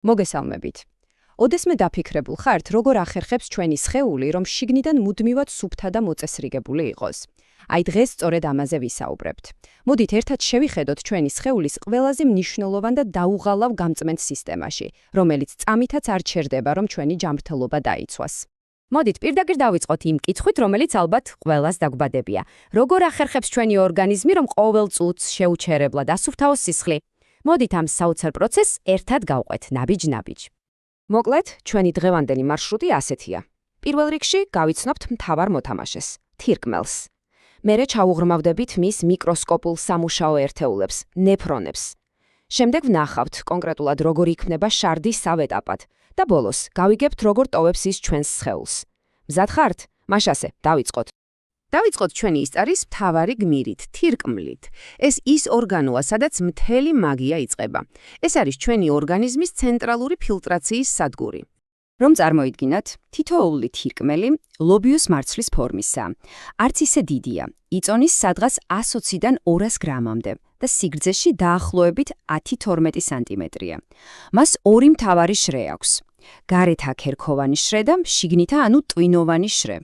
მოგესალმებით. ოდესმე დაფიქრებულ ხართ, როგორ ახერხებს ჩვენი სხეული, რომ შიგნიდან მუდმივად სუფთა და მოწესრიგებული იყოს. აი დღეს სწორედ ამაზე ვისაუბრებთ. მოდით ერთად შევიხედოთ ჩვენი სხეულის ყველაზე მნიშვნელოვან და დაუღალავ გამწმენთ სისტემაში, რომელიც წამითაც არ ჩერდება, რომ ჩვენი ჯანმრთელობა დაიცვას. მოდით პირდაპირ დავიწყოთ იმ კითხვით, რომელიც ალბათ ყველას დაგვბადებია. როგორ ახერხებს ჩვენი ორგანიზმი, რომ ყოველ წუთს შეუჩერებლად ასუფთავოს სისხლი? მოდით ამ საოცარ პროცესს ერთად გავყვეთ ნაბიჯ-ნაბიჯ. მოკლედ, ჩვენი დღევანდელი მარშრუტი ასეთია. პირველ რიგში გავიცნობთ მთავარ მოთამაშეს, თირკმელს. მერე ჩაუღრმავდებით მის მიკროსკოპულ სამუშაო ერთეულებს, ნეფრონებს. შემდეგ ვნახავთ კონკრეტულად როგორ იქმნება შარდი სავეტაპად და ბოლოს გავიგებთ როგორ ტოვებს ის ჩვენს სხეულს. მზად ხართ? მაშასე, დავიწყოთ. დავიწყოთ ჩვენი ისწარის მთავარი გმირით, თირკმლით. ეს ის ორგანოა, სადაც მთელი მაგია იწყება. ეს არის ჩვენი ორგანიზმის ცენტრალური ფილტრაციის სადგური. რომ წარმოიდგინათ, თითოეული თირკმელი ლობიოს მარცვლის ფორმისაა. არც ისე დიდია, იწონის სადღაც 120-დან 200 გრამამდე და სიგრძეში დაახლოებით 10-12 სანტიმეტრია. მას ორი მთავარი შრე აქვს. გარეთა ქერქოვანი შრე და შიგნითა, ანუ ტვინოვანი შრე.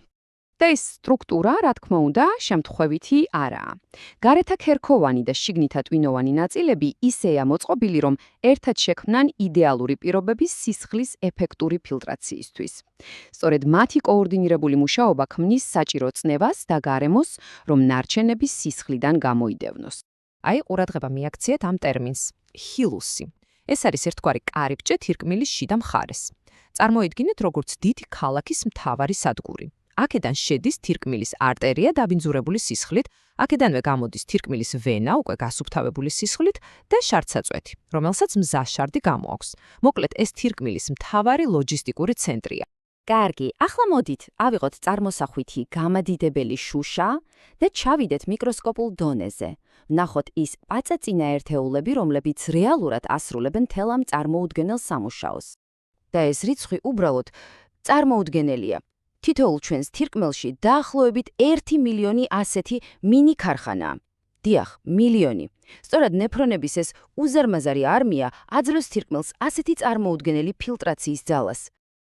და ეს სტრუქტურა, რა თქმა უნდა, შემთხვევითი არაა. გარეთა ქერქოვანი და შიგნითა ტვინოვანი ნაწილები ისეა მოწყობილი, რომ ერთად შექმნან იდეალური პირობების სისხლის ეფექტური ფილტრაციისთვის. სწორედ მათი კოორდინირებული მუშაობა ქმნის საჭირო წნევას და გარემოს, რომ ნარჩენები სისხლიდან გამოიდევნოს. აი, ყურადღება მიაქციეთ ამ ტერმინს, ჰილუსი. ეს არის ერთგვარი კარიბჭე თირკმლის შიდა მხარეს. წარმოიდგინეთ, როგორც დიდი ქალაქის მთავარი სადგური. აქედან შედის თირკმლის არტერია დაბინძურებული სისხლით, აქედანვე გამოდის თირკმლის ვენა უკვე გასუფთავებული სისხლით და შარდსაწვეთი, რომელსაც მზაშარდი გამოაქვს. მოკლედ, ეს თირკმლის მთავარი ლოჯისტიკური ცენტრია. კარგი, ახლა მოდით, ავიღოთ წარმოსახვითი გამადიდებელი შუშა და ჩავიდეთ მიკროსკოპულ დონეზე. ვნახოთ ის პაწაწინა ერთეულები, რომლებიც რეალურად ასრულებენ მთელ ამ წარმოუდგენელ სამუშაოს. და ეს რიცხვი უბრალოდ წარმოუდგენელია. თითოეულ ჩვენს თირკმელში დაახლოებით 1 მილიონი ასეთი მინი ქარხანაა. დიახ, მილიონი. სწორად ნეფრონების ეს უზარმაზარი არმია აძლევს თირკმელს ასეთი წარმოუდგენელი ფილტრაციის ძალას.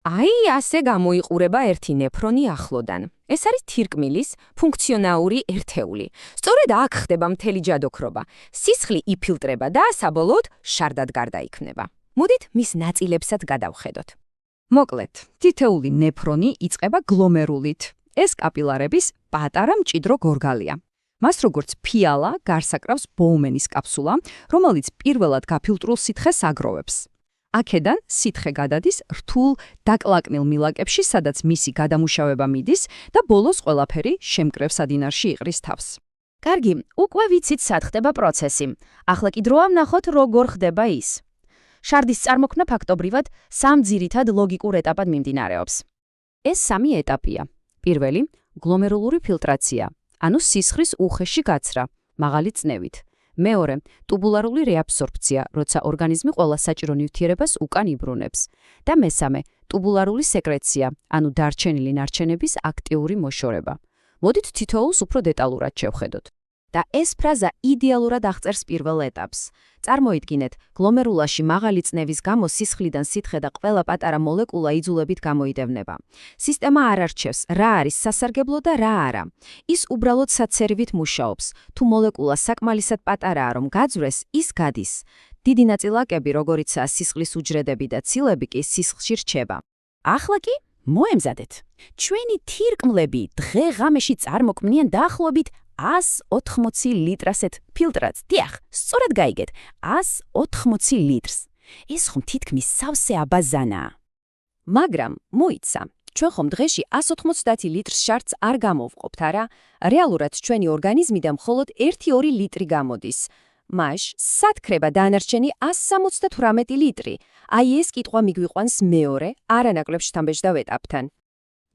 აი, ასე გამოიყურება ერთი ნეფრონი ახლოდან. ეს არის თირკმლის ფუნქციონალური ერთეული. სწორედ აქ ხდება მთელი ჯადოქრობა. სისხლი იფილტრება და საბოლოოდ შარდად გარდაიქმნება. მოდით მის ნაწილებსაც გადავხედოთ. მოკლედ, თითოეული ნეფრონი იწყება გლომერულით. ეს კაპილარების პატარა მჭიდრო გორგალია. მას როგორც ფიალა გარს აკრავს ბოუმენის კაფსულა, რომელიც პირველად გაფილტრულ სითხეს აგროვებს. აქედან სითხე გადადის რთულ დაკლაკნილ მილაკებში, სადაც მისი გადამუშავება მიდის და ბოლოს ყველაფერი შემკრევ სადინარში იყრის თავს. კარგი, უკვე ვიცით სად ხდება პროცესი. ახლა კი დროა ვნახოთ როგორ ხდება ის. შარდის წარმოქმნა ფაქტობრივად სამ ძირითად ლოგიკურ ეტაპად მიმდინარეობს. ეს სამი ეტაპია. პირველი, გლომერულური ფილტრაცია, ანუ სისხლის უხეში გაცრა, მაღალი წნევით. მეორე, ტუბულარული რეაბსორბცია, როცა ორგანიზმი ყველა საჭირო ნივთიერებას უკან იბრუნებს. და მესამე, ტუბულარული სეკრეცია, ანუ დარჩენილი ნარჩენების აქტიური მოშორება. მოდით თითოეულს უფრო დეტალურად შევხედოთ. და ეს ფრაზა იდეალურად აღწერს პირველ ეტაპს. წარმოიდგინეთ, გლომერულაში მაღალი წნევის გამო სისხლიდან სითხე და ყველა პატარა მოლეკულა იძულებით გამოიდევნება. სისტემა არ არჩევს, რა არის სასარგებლო და რა არა. ის უბრალოდ საცერივით მუშაობს. თუ მოლეკულა საკმალისად პატარაა, რომ გაძვრეს, ის გადის. დიდი ნაწილაკები, როგორიცაა სისხლის უჯრედები და ცილები კი სისხლში რჩება. ახლა კი მოემზადეთ. ჩვენი თირკმლები დღე-ღამეში წარმოქმნიან დაახლოებით 180 ლიტრასეთ ფილტრატს. დიახ, სწორად გაიგეთ, 180 litrს. ეს ხომ თითქმის სავსე აბაზანაა. მაგრამ მოიცა, ჩვენ ხომ დღეში 180 litrს შარდს არ გამოვყოფთ, არა? რეალურად ჩვენი ორგანიზმიდან მხოლოდ 1-2 ლიტრი გამოდის. მაშ, სად ქრება დანარჩენი 178 ლიტრი? აი ეს კითხვა მიგვიყვანს მეორე, არანაკლებ შთამბეჭდავ ეტაპთან.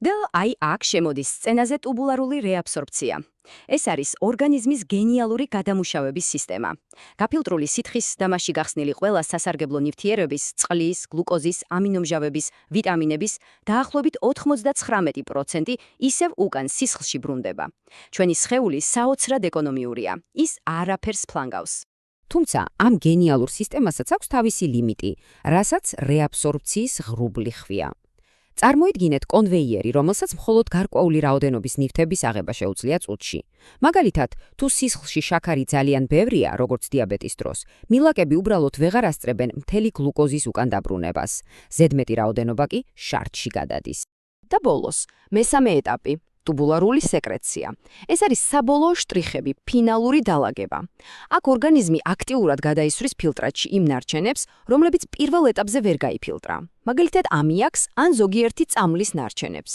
და აი აქ შემოდის სცენაზე ტუბულარული რეაბსორბცია. ეს არის ორგანიზმის გენიალური გადამუშავების სისტემა. გაფილტრული სითხის და მასში გახსნილი ყველა სასარგებლო ნივთიერების, წყლის, გლუკოზის, ამინომჟავების, ვიტამინების დაახლოებით 99% ისევ უკან სისხლში ბრუნდება. ჩვენი სხეული საოცრად ეკონომიურია. ის არაფერს ფლანგავს. თუმცა ამ გენიალურ სისტემასაც აქვს თავისი ლიმიტი, რასაც რეაბსორბციის ღრუბლი ჰქვია. წარმოიდგინეთ კონვეიერი, რომელსაც მხოლოდ გარკვეული რაოდენობის ნივთების აღება შეუძლია წუთში. მაგალითად, თუ სისხლში შაქარი ძალიან ბევრია, როგორც დიაბეტის დროს, მილაკები უბრალოდ ვეღარ ასწრებენ მთელი გლუკოზის უკან დაბრუნებას. ზედმეტი რაოდენობა კი შარტში გადადის. და ბოლოს, მესამე ეტაპი. ტუბულარული სეკრეცია. ეს არის საბოლოო შტრიხები, ფინალური დალაგება. აქ ორგანიზმი აქტიურად გადაისვრის ფილტრატში იმ ნარჩენებს, რომლებიც პირველ ეტაპზე ვერ გაიფილტრა. მაგალითად, ამიაკს ან ზოგიერთი წამლის ნარჩენებს.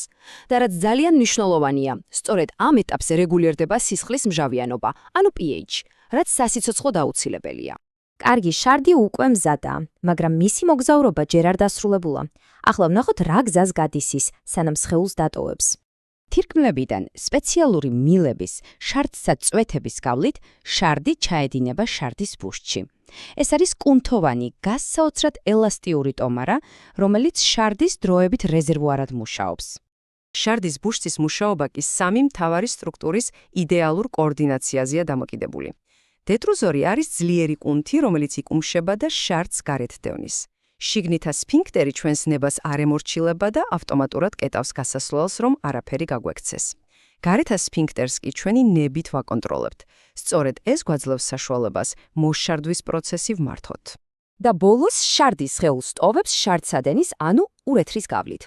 და რაც ძალიან მნიშვნელოვანია, სწორედ ამ ეტაპზე რეგულირდება სისხლის მჟავიანობა, ანუ pH, რაც სასიცოცხლოდ აუცილებელია. კარგი, შარდი უკვე მზადაა, მაგრამ მისი მოგზაურობა ჯერ არ დასრულებულა. ახლა ვნახოთ რა გზას გადის ის, სანამ სხეულს დატოვებს. თირკმლებიდან სპეციალური მილების შარდსა წვეთების გავლით შარდი ჩაედინება შარდის ბუშტში. ეს არის კუნთოვანი, გასაოცრად ელასტიური ტომარა, რომელიც შარდის დროებით რეზერვუარად მუშაობს. შარდის ბუშტის მუშაობა კი სამი მთავარი სტრუქტურის იდეალურ კოორდინაციაზეა დამოკიდებული. დეტრუზორი არის ძლიერი კუნთი, რომელიც იკუმშება და შარდს გარეთ დევნის. შიგნითა სფინქტერი ჩვენს ნებას არ ემორჩილება და ავტომატურად კეტავს გასასვლელს, რომ არაფერი გაგვექცეს. გარეთა სფინკტერს კი ჩვენი ნებით ვაკონტროლებთ. სწორედ ეს გვაძლევს საშუალებას მოშარდვის პროცესი ვმართოთ. და ბოლოს შარდის სხეულს ტოვებს შარდსადენის, ანუ ურეთრის გავლით.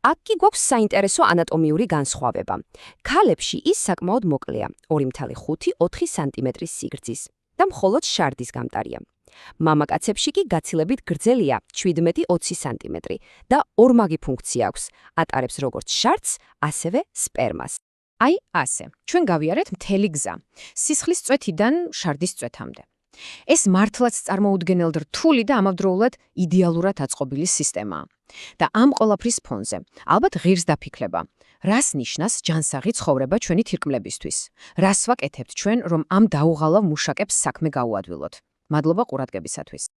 აქ კი გვაქვს საინტერესო ანატომიური განსხვავება. ქალებში ის საკმაოდ მოკლეა, 2,5-4 სანტიმეტრის სიგრძის და მხოლოდ შარდის გამტარია. მამაკაცებში კი გაცილებით გრძელია 17-20 სანტიმეტრი და ორმაგი ფუნქცია აქვს, ატარებს როგორც შარდს, ასევე სპერმას. აი ასე, ჩვენ გავიარეთ მთელი გზა, სისხლის წვეთიდან შარდის წვეთამდე. ეს მართლაც წარმოუდგენელ რთული და ამავდროულად იდეალურად აწყობილი სისტემაა. და ამ ყველაფრის ფონზე ალბათ ღირს დაფიქრება, რას ნიშნავს ჯანსაღი ცხოვრება ჩვენი თირკმლებისთვის? რას ვაკეთებთ ჩვენ, რომ ამ დაუღალავ მუშაკებს საქმე გაუადვილოთ? მადლობა ყურადღებისათვის.